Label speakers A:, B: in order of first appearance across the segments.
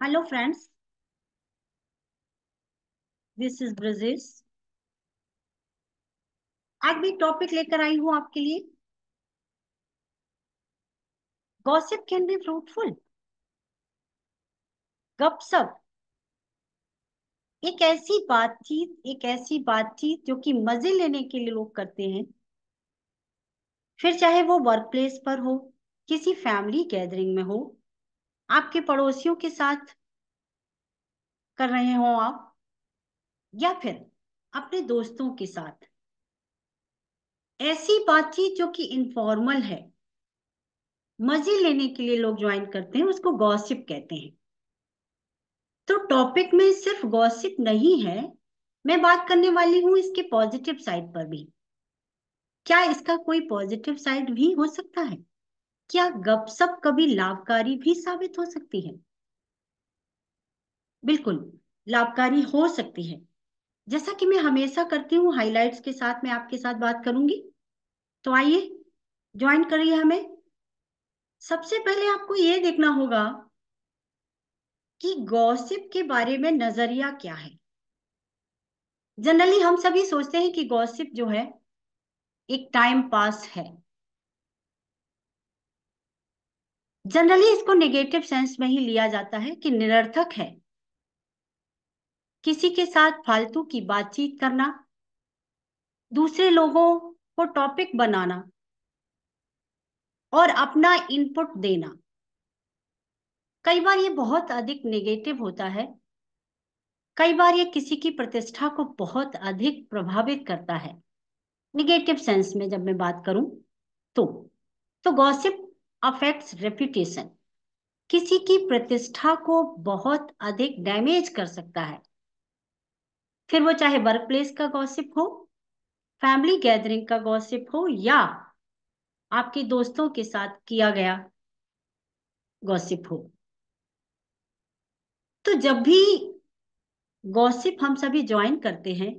A: Hello friends, this is Brajesh. आज भी topic लेकर आई हूँ आपके लिए। Gossip can be fruitful. गपशप एक ऐसी बातचीत जो कि मजे लेने के लिए लोग करते हैं। फिर चाहे वो वर्क प्लेस पर हो, किसी फैमिली गैदरिंग में हो, आपके पड़ोसियों के साथ कर रहे हो आप, या फिर अपने दोस्तों के साथ। ऐसी बातचीत जो कि इनफॉर्मल है, मजे लेने के लिए लोग ज्वाइन करते हैं, उसको गॉसिप कहते हैं। तो टॉपिक में सिर्फ गॉसिप नहीं है, मैं बात करने वाली हूं इसके पॉजिटिव साइड पर भी। क्या इसका कोई पॉजिटिव साइड भी हो सकता है? क्या गपशप कभी लाभकारी भी साबित हो सकती है? बिल्कुल, लाभकारी हो सकती है। जैसा कि मैं हमेशा करती हूँ, हाइलाइट्स के साथ मैं आपके साथ बात करूंगी। तो आइए, ज्वाइन करिए हमें। सबसे पहले आपको ये देखना होगा कि गॉसिप के बारे में नजरिया क्या है। जनरली हम सभी सोचते हैं कि गॉसिप जो है एक टाइम पास है। जनरली इसको नेगेटिव सेंस में ही लिया जाता है कि निरर्थक है। किसी के साथ फालतू की बातचीत करना, दूसरे लोगों को टॉपिक बनाना और अपना इनपुट देना। कई बार ये बहुत अधिक नेगेटिव होता है। कई बार ये किसी की प्रतिष्ठा को बहुत अधिक प्रभावित करता है। निगेटिव सेंस में जब मैं बात करूं तो तो गॉसिप अफेक्ट्स रेपुटेशन। किसी की प्रतिष्ठा को बहुत अधिक डैमेज कर सकता है। फिर वो चाहे वर्क प्लेस का गॉसिप हो, फैमिली गैदरिंग का गॉसिप हो, या आपके दोस्तों के साथ किया गया गॉसिप हो। तो जब भी गॉसिप हम सभी ज्वाइन करते हैं,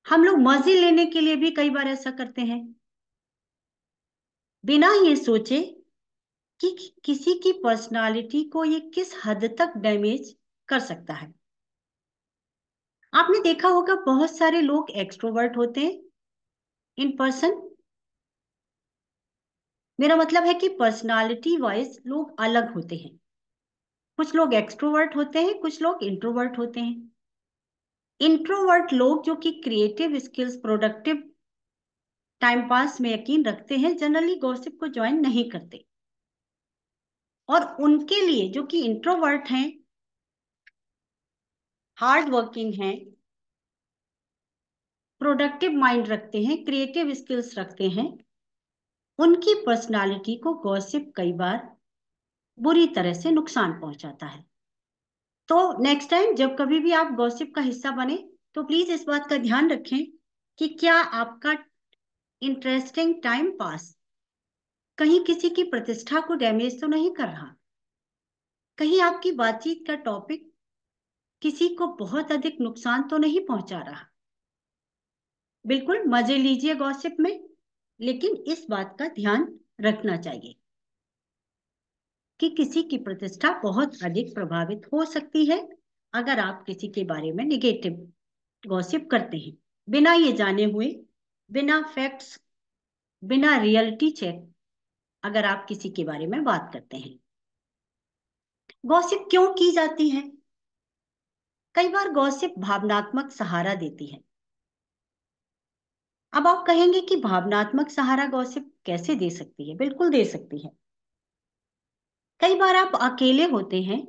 A: हम लोग मजे लेने के लिए भी कई बार ऐसा करते हैं, बिना ये सोचे कि किसी की पर्सनालिटी को ये किस हद तक डैमेज कर सकता है। आपने देखा होगा बहुत सारे लोग एक्सट्रोवर्ट होते हैं इन पर्सन। मेरा मतलब है कि पर्सनालिटी वाइज लोग अलग होते हैं। कुछ लोग एक्सट्रोवर्ट होते हैं, कुछ लोग इंट्रोवर्ट होते हैं। इंट्रोवर्ट लोग जो कि creative skills, productive time pass में यकीन रखते हैं, जनरली गॉसिप को ज्वाइन नहीं करते। और उनके लिए जो कि इंट्रोवर्ट हैं, हार्ड वर्किंग हैं, प्रोडक्टिव माइंड रखते हैं, क्रिएटिव स्किल्स रखते हैं, उनकी पर्सनालिटी को गॉसिप कई बार बुरी तरह से नुकसान पहुंचाता है। तो नेक्स्ट टाइम जब कभी भी आप गॉसिप का हिस्सा बने, तो प्लीज इस बात का ध्यान रखें कि क्या आपका इंटरेस्टिंग टाइम पास कहीं किसी की प्रतिष्ठा को डैमेज तो नहीं कर रहा। कहीं आपकी बातचीत का टॉपिक किसी को बहुत अधिक नुकसान तो नहीं पहुंचा रहा। बिल्कुल मजे लीजिए गॉसिप में, लेकिन इस बात का ध्यान रखना चाहिए कि किसी की प्रतिष्ठा बहुत अधिक प्रभावित हो सकती है अगर आप किसी के बारे में निगेटिव गॉसिप करते हैं, बिना ये जाने हुए, बिना फैक्ट्स, बिना रियलिटी चेक, अगर आप किसी के बारे में बात करते हैं। गॉसिप क्यों की जाती है? कई बार गॉसिप भावनात्मक सहारा देती है। अब आप कहेंगे कि भावनात्मक सहारा गॉसिप कैसे दे सकती है? बिल्कुल दे सकती है। कई बार आप अकेले होते हैं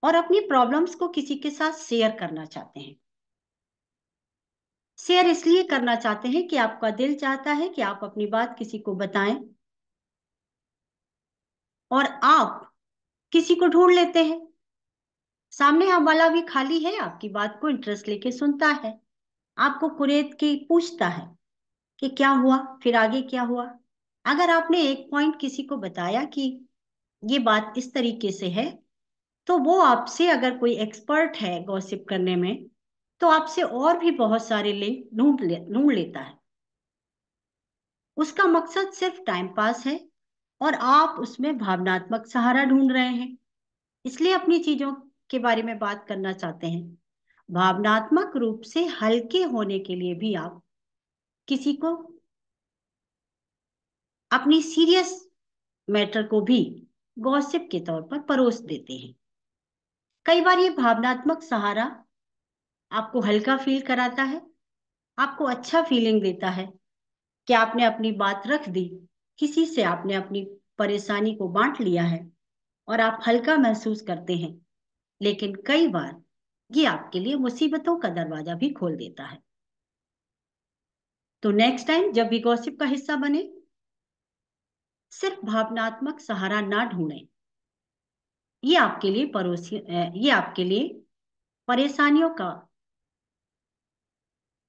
A: और अपनी प्रॉब्लम्स को किसी के साथ शेयर करना चाहते हैं। शेयर इसलिए करना चाहते हैं कि आपका दिल चाहता है कि आप अपनी बात किसी को बताएं, और आप किसी को ढूंढ लेते हैं। सामने वाला भी खाली है, आपकी बात को इंटरेस्ट लेके सुनता है, आपको कुरेद के पूछता है कि क्या हुआ, फिर आगे क्या हुआ। अगर आपने एक पॉइंट किसी को बताया कि ये बात इस तरीके से है, तो वो आपसे, अगर कोई एक्सपर्ट है गॉसिप करने में, तो आपसे और भी बहुत सारे लिंक ढूंढ लेता है। उसका मकसद सिर्फ टाइम पास है, और आप उसमें भावनात्मक सहारा ढूंढ रहे हैं, इसलिए अपनी चीजों के बारे में बात करना चाहते हैं। भावनात्मक रूप से हल्के होने के लिए भी आप किसी को अपनी सीरियस मैटर को भी गॉसिप के तौर पर परोस देते हैं। कई बार ये भावनात्मक सहारा आपको हल्का फील कराता है, आपको अच्छा फीलिंग देता है कि आपने अपनी बात रख दी, किसी से आपने अपनी परेशानी को बांट लिया है और आप हल्का महसूस करते हैं। लेकिन कई बार ये आपके लिए मुसीबतों का दरवाजा भी खोल देता है। तो नेक्स्ट टाइम जब भी गॉसिप का हिस्सा बने, सिर्फ भावनात्मक सहारा ना ढूंढें। ये आपके लिए परेशानियों का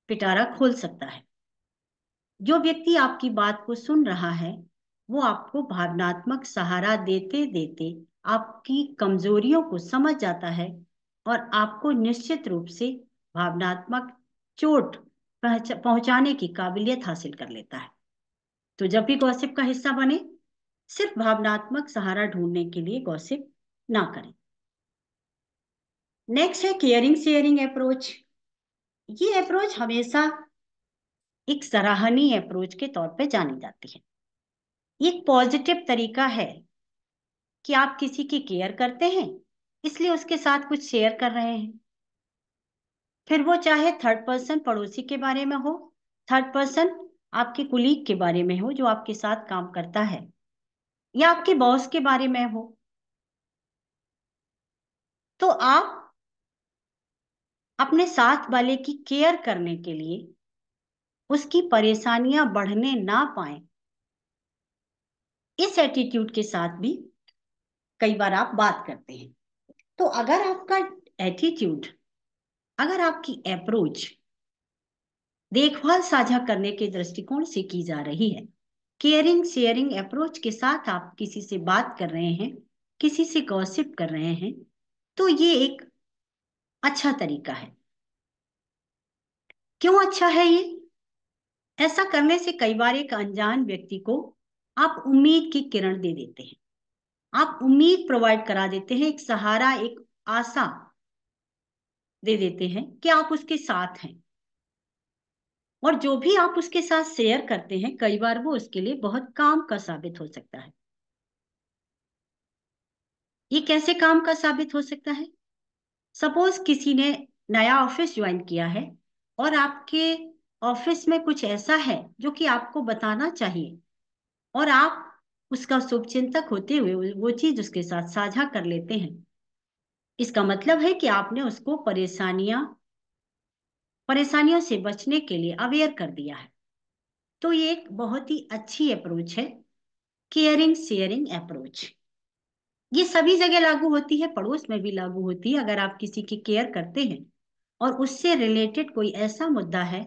A: पिटारा खोल सकता है। जो व्यक्ति आपकी बात को सुन रहा है, वो आपको भावनात्मक सहारा देते देते आपकी कमजोरियों को समझ जाता है और आपको निश्चित रूप से भावनात्मक चोट पहुंचाने की काबिलियत हासिल कर लेता है। तो जब भी गॉसिप का हिस्सा बने, सिर्फ भावनात्मक सहारा ढूंढने के लिए गॉसिप ना करें। नेक्स्ट है केयरिंग शेयरिंग अप्रोच। ये अप्रोच हमेशा एक सराहनीय अप्रोच के तौर पे जानी जाती है। ये एक पॉजिटिव तरीका है कि आप किसी की केयर करते हैं, इसलिए उसके साथ कुछ शेयर कर रहे हैं। फिर वो चाहे थर्ड पर्सन पड़ोसी के बारे में हो, थर्ड पर्सन आपके कुलीग के बारे में हो जो आपके साथ काम करता है, या आपके बॉस के बारे में हो। तो आप अपने साथ वाले की केयर करने के लिए उसकी परेशानियां बढ़ने ना पाए, इस एटीट्यूड के साथ भी कई बार आप बात करते हैं। तो अगर आपका एटीट्यूड, अगर आपकी अप्रोच देखभाल साझा करने के दृष्टिकोण से की जा रही है, केयरिंग शेयरिंग अप्रोच के साथ आप किसी से बात कर रहे हैं, किसी से गॉसिप कर रहे हैं, तो ये एक अच्छा तरीका है। क्यों अच्छा है ये? ऐसा करने से कई बार एक अनजान व्यक्ति को आप उम्मीद की किरण दे देते हैं, आप उम्मीद प्रोवाइड करा देते हैं, एक सहारा, एक आशा दे देते हैं कि आप उसके साथ हैं। और जो भी आप उसके साथ शेयर करते हैं, कई बार वो उसके लिए बहुत काम का साबित हो सकता है। ये कैसे काम का साबित हो सकता है? सपोज किसी ने नया ऑफिस ज्वाइन किया है और आपके ऑफिस में कुछ ऐसा है जो कि आपको बताना चाहिए, और आप उसका शुभचिंतक होते हुए वो चीज उसके साथ साझा कर लेते हैं। इसका मतलब है कि आपने उसको परेशानियों से बचने के लिए अवेयर कर दिया है। तो ये एक बहुत ही अच्छी अप्रोच है, केयरिंग शेयरिंग अप्रोच। ये सभी जगह लागू होती है, पड़ोस में भी लागू होती है। अगर आप किसी की केयर करते हैं और उससे रिलेटेड कोई ऐसा मुद्दा है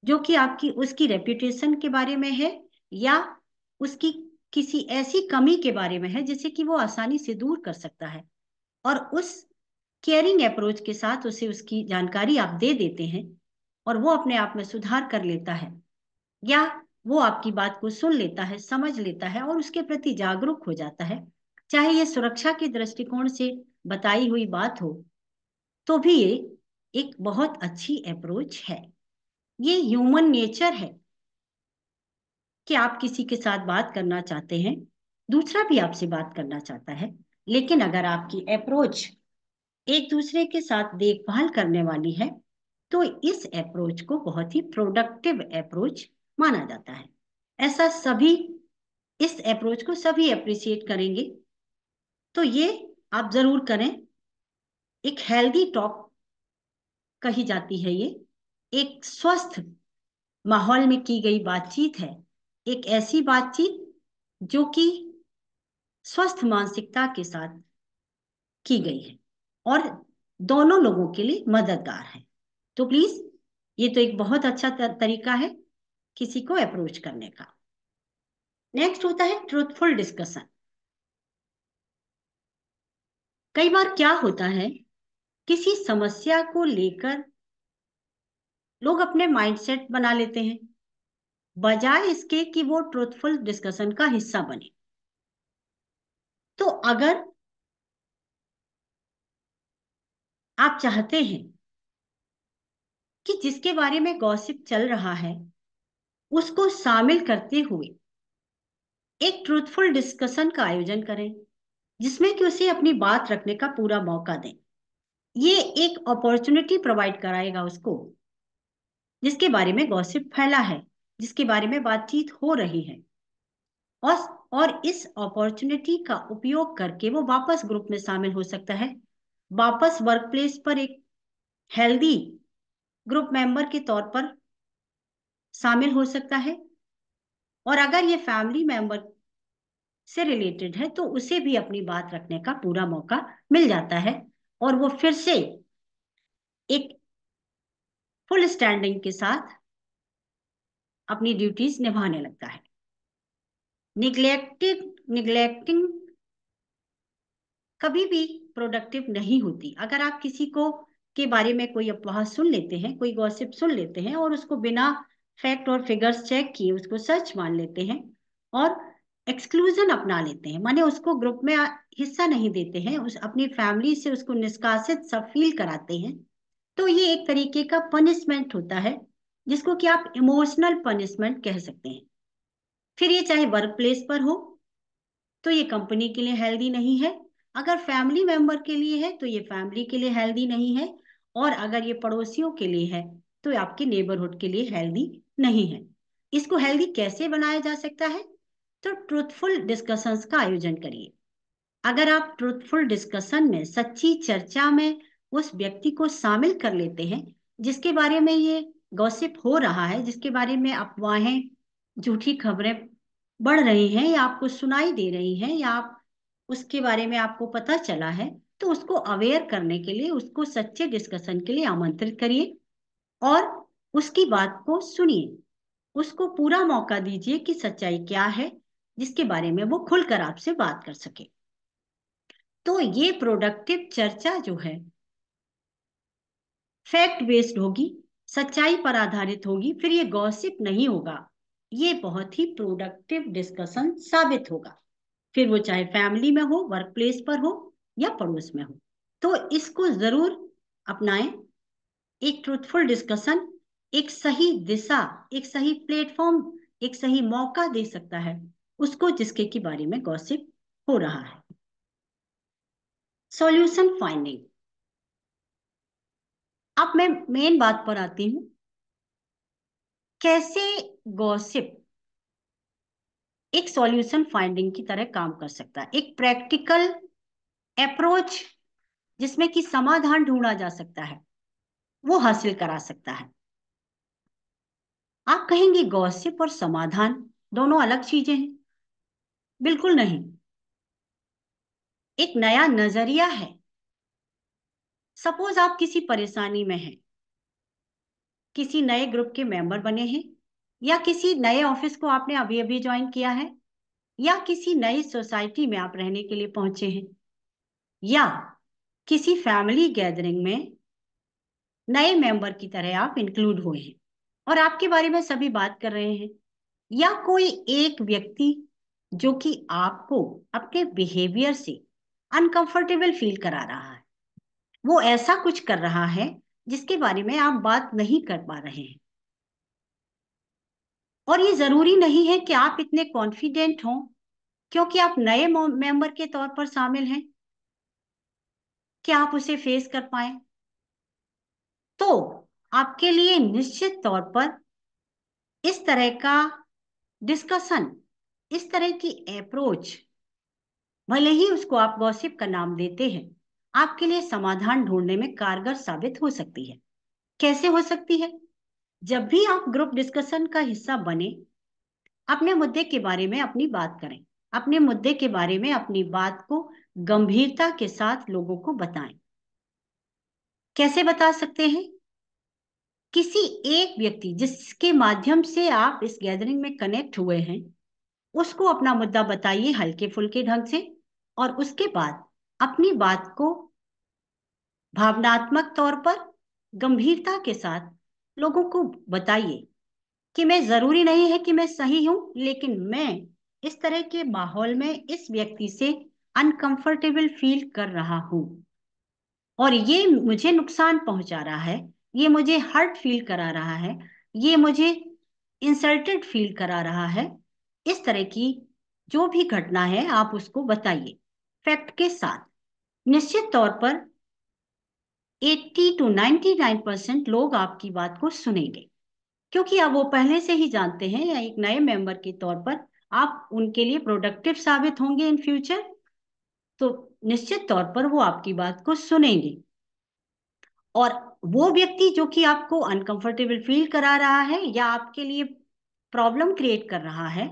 A: जो कि आपकी उसकी रेपुटेशन के बारे में है, या उसकी किसी ऐसी कमी के बारे में है जिसे कि वो आसानी से दूर कर सकता है, और उस केयरिंग अप्रोच के साथ उसे उसकी जानकारी आप दे देते हैं और वो अपने आप में सुधार कर लेता है, या वो आपकी बात को सुन लेता है, समझ लेता है और उसके प्रति जागरूक हो जाता है, चाहे ये सुरक्षा के दृष्टिकोण से बताई हुई बात हो, तो भी ये एक बहुत अच्छी अप्रोच है। ये ह्यूमन नेचर है कि आप किसी के साथ बात करना चाहते हैं, दूसरा भी आपसे बात करना चाहता है, लेकिन अगर आपकी अप्रोच एक दूसरे के साथ देखभाल करने वाली है, तो इस अप्रोच को बहुत ही प्रोडक्टिव अप्रोच माना जाता है। ऐसा सभी, इस अप्रोच को सभी अप्रिशिएट करेंगे। तो ये आप जरूर करें। एक हेल्दी टॉक कही जाती है ये, एक स्वस्थ माहौल में की गई बातचीत है, एक ऐसी बातचीत जो कि स्वस्थ मानसिकता के साथ की गई है और दोनों लोगों के लिए मददगार है। तो प्लीज, ये तो एक बहुत अच्छा तरीका है किसी को अप्रोच करने का। नेक्स्ट होता है ट्रूथफुल डिस्कशन। कई बार क्या होता है, किसी समस्या को लेकर लोग अपने माइंडसेट बना लेते हैं, बजाय इसके कि वो ट्रूथफुल डिस्कशन का हिस्सा बने। तो अगर आप चाहते हैं कि जिसके बारे में गॉसिप चल रहा है उसको शामिल करते हुए एक ट्रूथफुल डिस्कशन का आयोजन करें, जिसमें कि उसे अपनी बात रखने का पूरा मौका दें। ये एक अपॉर्चुनिटी प्रोवाइड कराएगा उसको, जिसके बारे में गॉसिप फैला है, जिसके बारे में बातचीत हो रही है। और और इस अपॉर्चुनिटी का उपयोग करके वो वापस ग्रुप में शामिल हो सकता है, वापस वर्क प्लेस पर एक हेल्दी ग्रुप मेंबर के तौर पर शामिल हो सकता है। और अगर ये फैमिली मेंबर से रिलेटेड है तो उसे भी अपनी बात रखने का पूरा मौका मिल जाता है, और वो फिर से एक फुल स्टैंडिंग के साथ अपनी ड्यूटीज निभाने लगता है। निग्लेक्टिंग कभी भी प्रोडक्टिव नहीं होती। अगर आप किसी को के बारे में कोई अफवाह सुन लेते हैं, कोई गॉसिप सुन लेते हैं और उसको बिना फैक्ट और फिगर्स चेक किए उसको सच मान लेते हैं और एक्सक्लूजन अपना लेते हैं, माने उसको ग्रुप में हिस्सा नहीं देते हैं, उस अपनी फैमिली से उसको निष्कासित सब फील कराते हैं, तो ये एक तरीके का पनिशमेंट होता है, जिसको कि आप इमोशनल पनिशमेंट कह सकते हैं। फिर ये चाहे वर्क प्लेस पर हो तो ये कंपनी के लिए हेल्दी नहीं है, अगर फैमिली मेंबर के लिए है तो ये फैमिली के लिए हेल्दी नहीं है, और अगर ये पड़ोसियों के लिए है तो आपके नेबरहुड के लिए हेल्दी नहीं है। इसको हेल्दी कैसे बनाया जा सकता है? तो ट्रूथफुल डिस्कशंस का आयोजन करिए। अगर आप ट्रूथफुल डिस्कशन में, सच्ची चर्चा में उस व्यक्ति को शामिल कर लेते हैं जिसके बारे में ये गॉसिप हो रहा है, जिसके बारे में अफवाहें, झूठी खबरें बढ़ रही हैं या आपको सुनाई दे रही हैं या आप उसके बारे में आपको पता चला है, तो उसको अवेयर करने के लिए, उसको सच्चे डिस्कशन के लिए आमंत्रित करिए और उसकी बात को सुनिए। उसको पूरा मौका दीजिए कि सच्चाई क्या है, जिसके बारे में वो खुलकर आपसे बात कर सके। तो ये प्रोडक्टिव चर्चा जो है फैक्ट बेस्ड होगी, सच्चाई पर आधारित होगी, फिर ये गॉसिप नहीं होगा, ये बहुत ही प्रोडक्टिव डिस्कशन साबित होगा, फिर वो चाहे फैमिली में हो, वर्क प्लेस पर हो या पड़ोस में हो। तो इसको जरूर अपनाएं। एक ट्रूथफुल डिस्कशन एक सही दिशा, एक सही प्लेटफॉर्म, एक सही मौका दे सकता है उसको जिसके के बारे में गॉसिप हो रहा है। Solution finding. अब मैं मेन बात पर आती हूं, कैसे गॉसिप एक सॉल्यूशन फाइंडिंग की तरह काम कर सकता है, एक प्रैक्टिकल अप्रोच जिसमें कि समाधान ढूंढा जा सकता है, वो हासिल करा सकता है। आप कहेंगे गॉसिप और समाधान दोनों अलग चीजें हैं? बिल्कुल नहीं। एक नया नजरिया है। सपोज आप किसी परेशानी में हैं, किसी नए ग्रुप के मेंबर बने हैं, या किसी नए ऑफिस को आपने अभी अभी ज्वाइन किया है, या किसी नई सोसाइटी में आप रहने के लिए पहुंचे हैं, या किसी फैमिली गैदरिंग में नए मेंबर की तरह आप इंक्लूड हुए हैं और आपके बारे में सभी बात कर रहे हैं, या कोई एक व्यक्ति जो कि आपको अपने बिहेवियर से अनकंफर्टेबल फील करा रहा है, वो ऐसा कुछ कर रहा है जिसके बारे में आप बात नहीं कर पा रहे हैं। और ये जरूरी नहीं है कि आप इतने कॉन्फिडेंट हों क्योंकि आप नए मेंबर के तौर पर शामिल हैं कि आप उसे फेस कर पाए। तो आपके लिए निश्चित तौर पर इस तरह का डिस्कशन, इस तरह की अप्रोच, भले ही उसको आप गॉसिप का नाम देते हैं, आपके लिए समाधान ढूंढने में कारगर साबित हो सकती है। कैसे हो सकती है? जब भी आप ग्रुप डिस्कशन का हिस्सा बने, अपने मुद्दे के बारे में अपनी बात करें, अपने मुद्दे के बारे में अपनी बात को गंभीरता के साथ लोगों को बताएं। कैसे बता सकते हैं? किसी एक व्यक्ति जिसके माध्यम से आप इस गैदरिंग में कनेक्ट हुए हैं, उसको अपना मुद्दा बताइए हल्के फुल्के ढंग से, और उसके बाद अपनी बात को भावनात्मक तौर पर गंभीरता के साथ लोगों को बताइए कि मैं, जरूरी नहीं है कि मैं सही हूं, लेकिन मैं इस तरह के माहौल में इस व्यक्ति से अनकंफर्टेबल फील कर रहा हूं और ये मुझे नुकसान पहुंचा रहा है, ये मुझे हर्ट फील करा रहा है, ये मुझे इंसल्टेड फील करा रहा है, इस तरह की जो भी घटना है आप उसको बताइए फैक्ट के साथ। निश्चित तौर पर 80 to 99% लोग आपकी बात को सुनेंगे, क्योंकि अब वो पहले से ही जानते हैं या एक नए मेंबर के तौर पर आप उनके लिए प्रोडक्टिव साबित होंगे इन फ्यूचर, तो निश्चित तौर पर वो आपकी बात को सुनेंगे। और वो व्यक्ति जो कि आपको अनकंफर्टेबल फील करा रहा है या आपके लिए प्रॉब्लम क्रिएट कर रहा है,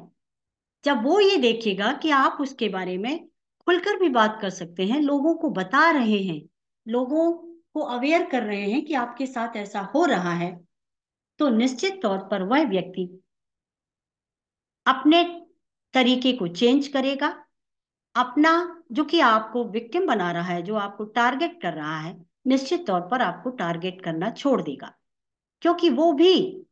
A: जब वो ये देखेगा कि आप उसके बारे में खुलकर भी बात कर सकते हैं, लोगों को बता रहे हैं, लोगों को अवेयर कर रहे हैं कि आपके साथ ऐसा हो रहा है, तो निश्चित तौर पर वह व्यक्ति अपने तरीके को चेंज करेगा। अपना जो कि आपको विक्टिम बना रहा है, जो आपको टारगेट कर रहा है, निश्चित तौर पर आपको टारगेट करना छोड़ देगा, क्योंकि वो भी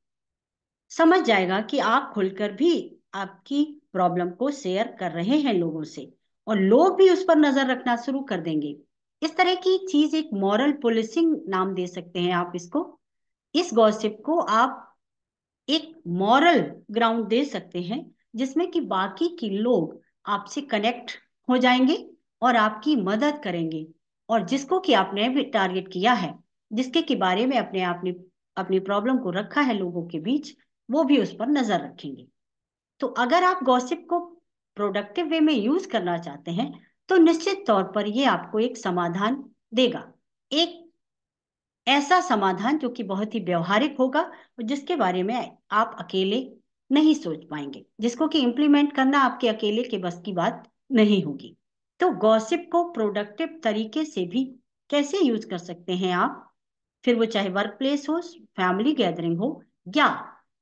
A: समझ जाएगा कि आप खुलकर भी आपकी प्रॉब्लम को शेयर कर रहे हैं लोगों से, और लोग भी उस पर नजर रखना शुरू कर देंगे। इस तरह की चीज एक मॉरल पुलिसिंग नाम दे सकते हैं आप इसको। इस गॉसिप को आप एक मॉरल ग्राउंड दे सकते हैं, जिसमें कि बाकी के लोग आपसे कनेक्ट हो जाएंगे और आपकी मदद करेंगे, और जिसको कि आपने भी टारगेट किया है, जिसके के बारे में अपने आपने अपनी प्रॉब्लम को रखा है लोगों के बीच, वो भी उस पर नजर रखेंगे। तो अगर आप गॉसिप को प्रोडक्टिव वे में यूज करना चाहते हैं, तो निश्चित तौर पर ये आपको एक समाधान देगा, एक ऐसा समाधान जो कि बहुत ही व्यवहारिक होगा और जिसके बारे में आप अकेले नहीं सोच पाएंगे, जिसको कि इम्प्लीमेंट करना आपके अकेले के बस की बात नहीं होगी। तो गॉसिप को प्रोडक्टिव तरीके से भी कैसे यूज कर सकते हैं आप, फिर वो चाहे वर्क प्लेस हो, फैमिली गैदरिंग हो, या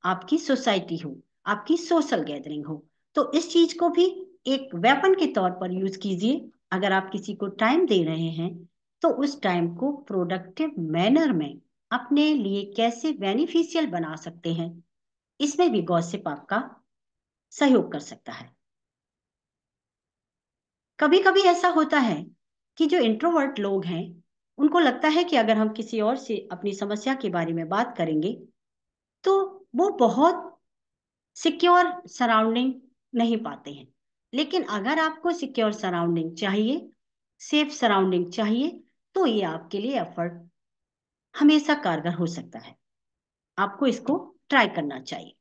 A: आपकी सोसाइटी हो, आपकी सोशल गैदरिंग हो, तो इस चीज को भी एक वेपन के तौर पर यूज कीजिए। अगर आप किसी को टाइम दे रहे हैं, तो उस टाइम को प्रोडक्टिव मैनर में अपने लिए कैसे बेनिफिशियल बना सकते हैं, इसमें भी गॉसिप आपका सहयोग कर सकता है। कभी कभी ऐसा होता है कि जो इंट्रोवर्ट लोग हैं, उनको लगता है कि अगर हम किसी और से अपनी समस्या के बारे में बात करेंगे, तो वो बहुत सिक्योर सराउंडिंग नहीं पाते हैं। लेकिन अगर आपको सिक्योर सराउंडिंग चाहिए, सेफ सराउंडिंग चाहिए, तो ये आपके लिए एफर्ट हमेशा कारगर हो सकता है। आपको इसको ट्राई करना चाहिए।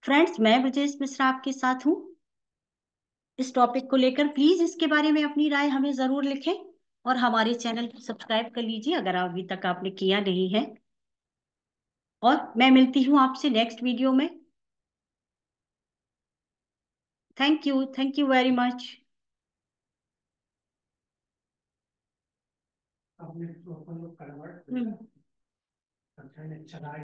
A: फ्रेंड्स, मैं ब्रजेश मिश्रा आपके साथ हूँ इस टॉपिक को लेकर। प्लीज इसके बारे में अपनी राय हमें जरूर लिखें, और हमारे चैनल को सब्सक्राइब कर लीजिए अगर अभी तक आपने किया नहीं है। और मैं मिलती हूँ आपसे नेक्स्ट वीडियो में। Thank you very much.